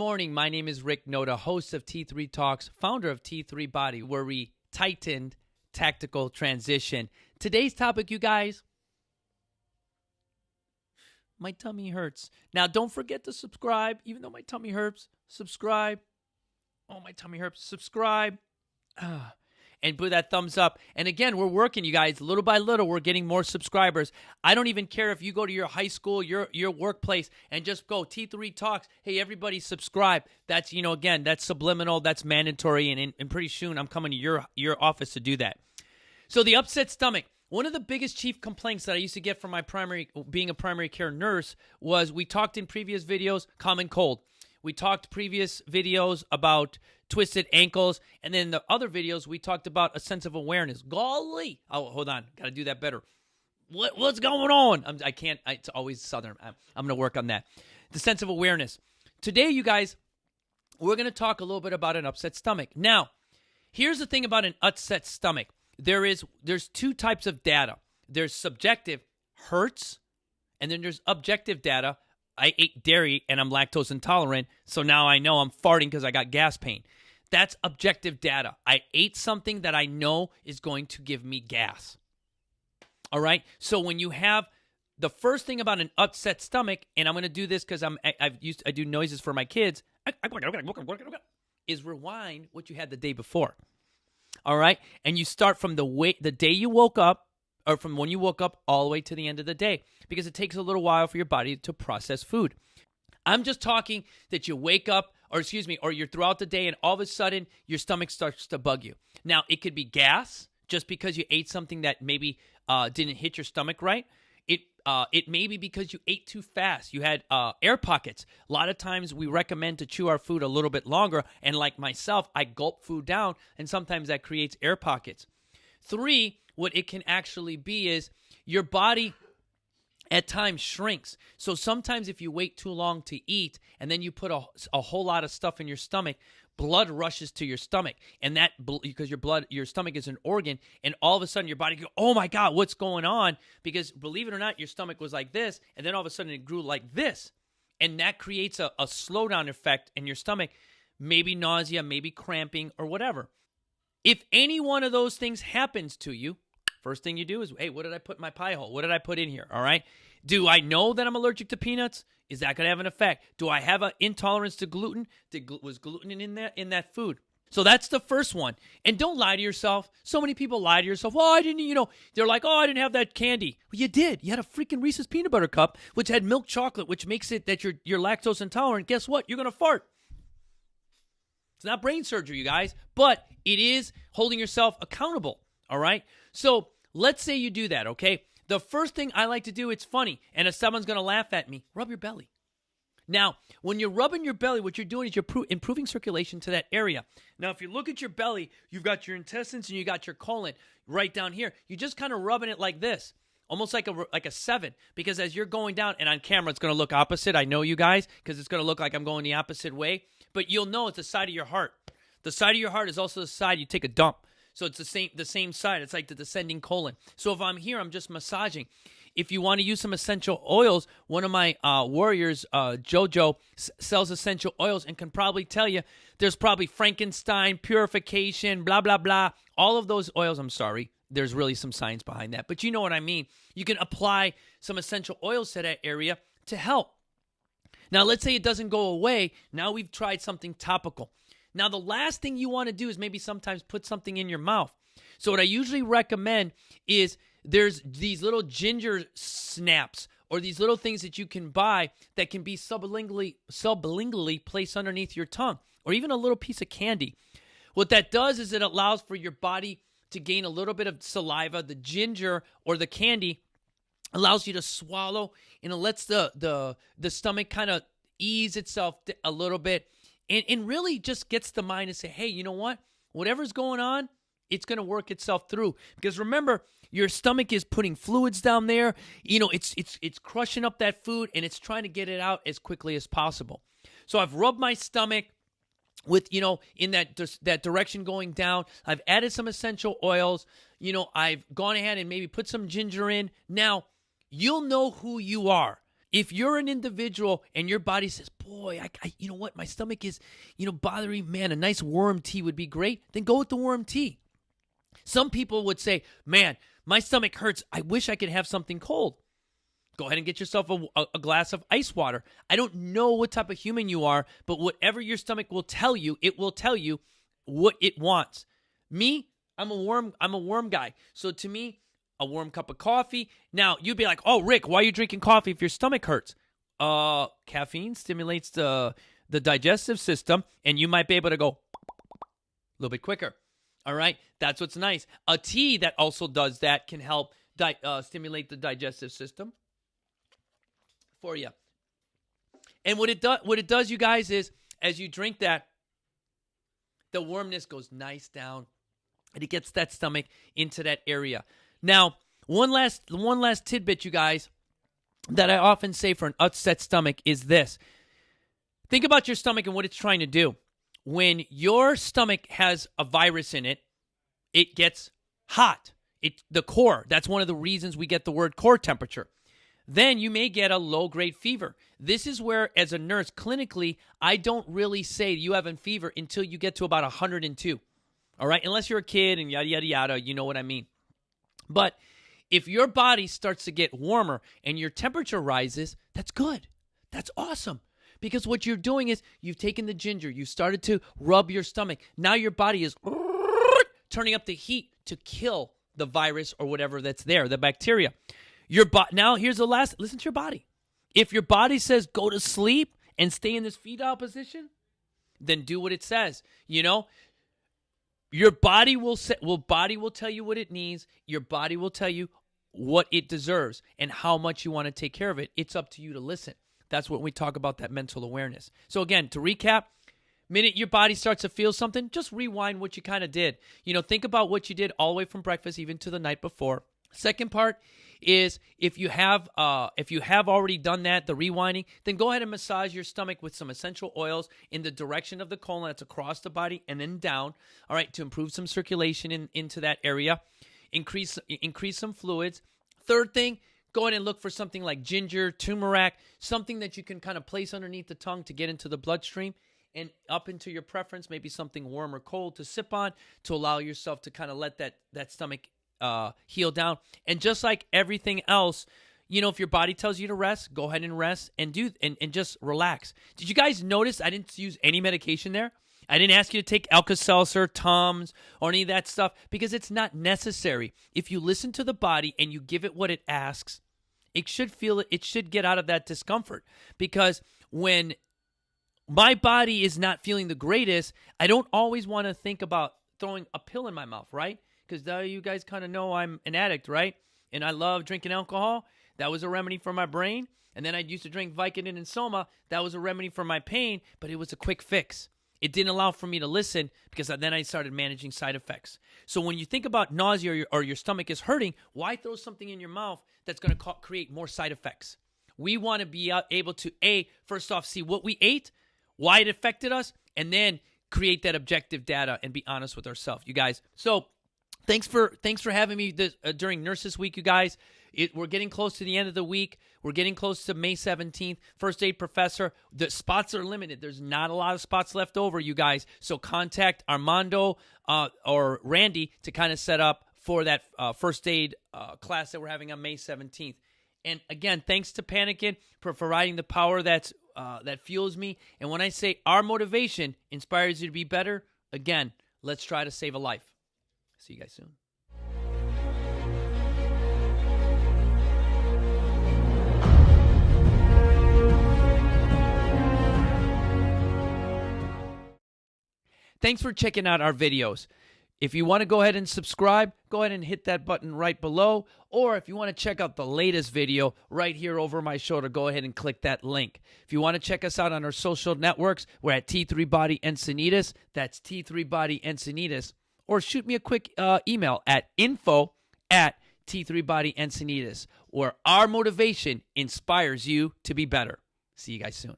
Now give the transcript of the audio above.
morning. My name is Rick Noda, host of T3 Talks, founder of T3 Body, where we tightened tactical transition. Today's topic, you guys, my tummy hurts. Now, don't forget to subscribe. Even though my tummy hurts, subscribe. Oh, my tummy hurts. Subscribe. And put that thumbs up. And again, we're working, you guys. Little by little, we're getting more subscribers. I don't even care if you go to your high school, your workplace, and just go T3 Talks. Hey, everybody subscribe. That's, again, that's subliminal. That's mandatory. And pretty soon, I'm coming to your office to do that. So the upset stomach. One of the biggest chief complaints that I used to get from being a primary care nurse was we talked in previous videos, common cold. We talked previous videos about twisted ankles. And then the other videos, we talked about a sense of awareness. Golly. Oh, hold on. Got to do that better. What's going on? It's always Southern. I'm going to work on that. The sense of awareness. Today, you guys, we're going to talk a little bit about an upset stomach. Now, here's the thing about an upset stomach. There's two types of data. There's subjective, hurts, and then there's objective data. I ate dairy and I'm lactose intolerant, so now I know I'm farting because I got gas pain. That's objective data. I ate something that I know is going to give me gas. All right? So when you have the first thing about an upset stomach, and I'm going to do this because I do noises for my kids, is rewind what you had the day before. All right? And you start from the day you woke up, or from when you woke up all the way to the end of the day, because it takes a little while for your body to process food. I'm just talking that you wake up, or you're throughout the day, and all of a sudden your stomach starts to bug you. Now, it could be gas, just because you ate something that maybe didn't hit your stomach right. It may be because you ate too fast. You had air pockets. A lot of times we recommend to chew our food a little bit longer, and like myself, I gulp food down, and sometimes that creates air pockets. 3, what it can actually be is your body at times shrinks. So sometimes if you wait too long to eat and then you put a whole lot of stuff in your stomach, blood rushes to your stomach. And that, because your stomach is an organ, and all of a sudden your body goes, oh my God, what's going on? Because believe it or not, your stomach was like this, and then all of a sudden it grew like this. And that creates a slowdown effect in your stomach, maybe nausea, maybe cramping, or whatever. If any one of those things happens to you, first thing you do is, hey, what did I put in my pie hole? What did I put in here? All right. Do I know that I'm allergic to peanuts? Is that going to have an effect? Do I have an intolerance to gluten? Was gluten in that food? So that's the first one. And don't lie to yourself. So many people lie to yourself. Well, I didn't, they're like, oh, I didn't have that candy. Well, you did. You had a freaking Reese's peanut butter cup, which had milk chocolate, which makes it that you're lactose intolerant. Guess what? You're going to fart. It's not brain surgery, you guys, but it is holding yourself accountable, all right? So let's say you do that, okay? The first thing I like to do, it's funny, and if someone's going to laugh at me, rub your belly. Now, when you're rubbing your belly, what you're doing is you're improving circulation to that area. Now, if you look at your belly, you've got your intestines and you got your colon right down here. You're just kind of rubbing it like this, almost like a 7, because as you're going down, and on camera, it's going to look opposite. I know you guys, because it's going to look like I'm going the opposite way. But you'll know it's the side of your heart. The side of your heart is also the side you take a dump. So it's the same side. It's like the descending colon. So if I'm here, I'm just massaging. If you want to use some essential oils, one of my warriors, Jojo, sells essential oils and can probably tell you there's probably Frankenstein, purification, blah, blah, blah. All of those oils, I'm sorry. There's really some science behind that. But you know what I mean. You can apply some essential oils to that area to help. Now, let's say it doesn't go away. Now we've tried something topical. Now, the last thing you want to do is maybe sometimes put something in your mouth. So what I usually recommend is there's these little ginger snaps or these little things that you can buy that can be sublingually placed underneath your tongue, or even a little piece of candy. What that does is it allows for your body to gain a little bit of saliva. The ginger or the candy allows you to swallow, and it lets the stomach kind of ease itself a little bit, and really just gets the mind to say, hey, you know what? Whatever's going on, it's going to work itself through. Because remember, your stomach is putting fluids down there. It's crushing up that food, and it's trying to get it out as quickly as possible. So I've rubbed my stomach with, in that direction going down. I've added some essential oils. I've gone ahead and maybe put some ginger in. Now, you'll know who you are. If you're an individual and your body says, boy, you know what, my stomach is, bothering, man, a nice worm tea would be great, then go with the worm tea. Some people would say, man, my stomach hurts. I wish I could have something cold. Go ahead and get yourself a glass of ice water. I don't know what type of human you are, but whatever your stomach will tell you, it will tell you what it wants. Me, I'm a worm guy. So to me, a warm cup of coffee. Now, you'd be like, oh, Rick, why are you drinking coffee if your stomach hurts? Caffeine stimulates the digestive system, and you might be able to go a little bit quicker. All right? That's what's nice. A tea that also does that can help stimulate the digestive system for you. And what it does, you guys, is as you drink that, the warmness goes nice down, and it gets that stomach into that area. Now, one last tidbit, you guys, that I often say for an upset stomach is this. Think about your stomach and what it's trying to do. When your stomach has a virus in it, it gets hot. The core, that's one of the reasons we get the word core temperature. Then you may get a low-grade fever. This is where, as a nurse, clinically, I don't really say you have a fever until you get to about 102. All right? Unless you're a kid and yada, yada, yada, you know what I mean. But if your body starts to get warmer and your temperature rises, that's good. That's awesome. Because what you're doing is you've taken the ginger, you started to rub your stomach. Now your body is turning up the heat to kill the virus or whatever that's there, the bacteria. Now here's the last, listen to your body. If your body says go to sleep and stay in this fetal position, then do what it says. Your body will tell you what it needs. Your body will tell you what it deserves and how much you want to take care of it. It's up to you to listen. That's what we talk about, that mental awareness. So again, to recap, minute your body starts to feel something, just rewind what you kind of did. Think about what you did all the way from breakfast even to the night before. Second part is if you have already done that, the rewinding, then go ahead and massage your stomach with some essential oils in the direction of the colon. That's across the body and then down. All right, to improve some circulation into that area. Increase some fluids. Third thing, go ahead and look for something like ginger, turmeric, something that you can kind of place underneath the tongue to get into the bloodstream and up into your preference, maybe something warm or cold to sip on to allow yourself to kind of let that stomach heal down. And just like everything else, if your body tells you to rest, go ahead and rest and just relax. Did you guys notice I didn't use any medication there? I didn't ask you to take Alka-Seltzer, Tums, or any of that stuff because it's not necessary. If you listen to the body and you give it what it asks, it should get out of that discomfort. Because when my body is not feeling the greatest, I don't always want to think about throwing a pill in my mouth, right? Because you guys kind of know I'm an addict, right? And I love drinking alcohol. That was a remedy for my brain. And then I used to drink Vicodin and Soma. That was a remedy for my pain, but it was a quick fix. It didn't allow for me to listen because then I started managing side effects. So when you think about nausea or your stomach is hurting, why throw something in your mouth that's going to create more side effects? We want to be able to, first off, see what we ate, why it affected us, and then create that objective data and be honest with ourselves, you guys. So thanks for having me during Nurses Week, you guys. We're getting close to the end of the week. We're getting close to May 17th. First Aid Professor. The spots are limited. There's not a lot of spots left over, you guys. So contact Armando or Randy to kind of set up for that first aid class that we're having on May 17th. And again, thanks to Panikin for providing the power that fuels me. And when I say our motivation inspires you to be better, again, let's try to save a life. See you guys soon. Thanks for checking out our videos. If you want to go ahead and subscribe, go ahead and hit that button right below. Or if you want to check out the latest video right here over my shoulder, go ahead and click that link. If you want to check us out on our social networks, we're at T3 Body Encinitas. That's T3 Body Encinitas. Or shoot me a quick email at info@T3 Body Encinitas, where our motivation inspires you to be better. See you guys soon.